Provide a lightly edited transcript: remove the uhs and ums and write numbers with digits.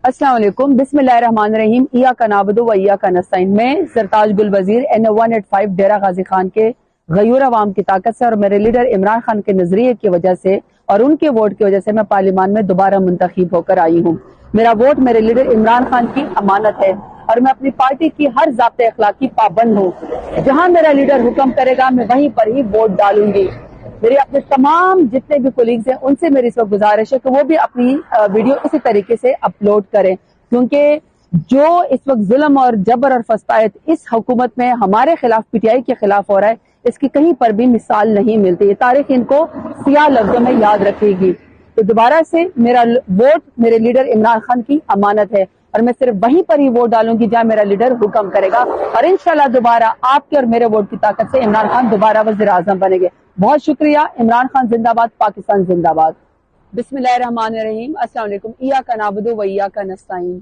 अस्सलाम वालेकुम, बिस्मिल्लाहिर्रहमानिर्रहीम, इय्याका नअबुदु व इय्याका नस्तईन। मैं सरताज गुल वजीर NO185 डेरा गाजी खान के गयूर अवाम की ताकत से और मेरे लीडर इमरान खान के नजरिए की वजह से और उनके वोट की वजह से मैं पार्लियामान में दोबारा मुंतखब होकर आई हूँ। मेरा वोट मेरे लीडर इमरान खान की अमानत है और मैं अपनी पार्टी की हर ज़ाब्ते अखलाक की पाबंद हूँ। जहाँ मेरा लीडर हुक्म करेगा मैं वहीं पर ही वोट डालूंगी। मेरे अपने तमाम जितने भी कोलीग्स हैं उनसे मेरी इस वक्त गुजारिश है कि वो भी अपनी वीडियो इसी तरीके से अपलोड करें, क्योंकि जो इस वक्त जुल्म और जबर और फस्तायत इस हुकूमत में हमारे खिलाफ PTI के खिलाफ हो रहा है, इसकी कहीं पर भी मिसाल नहीं मिलती। ये तारीख इनको सियाह लफ्जों में याद रखेगी। तो दोबारा से मेरा वोट मेरे लीडर इमरान खान की अमानत है और मैं सिर्फ वहीं पर ही वोट डालूंगी जहां मेरा लीडर हुक्म करेगा और इंशाल्लाह दोबारा आपके और मेरे वोट की ताकत से इमरान खान दोबारा वज़ीर आज़म बनेंगे। बहुत शुक्रिया। इमरान खान जिंदाबाद, पाकिस्तान जिंदाबाद। बिस्मिल्लाहिर्रहमानिर्रहीम, अस्सलाम वालेकुम, इय्याका नअबुदु व इय्याका नस्तईन।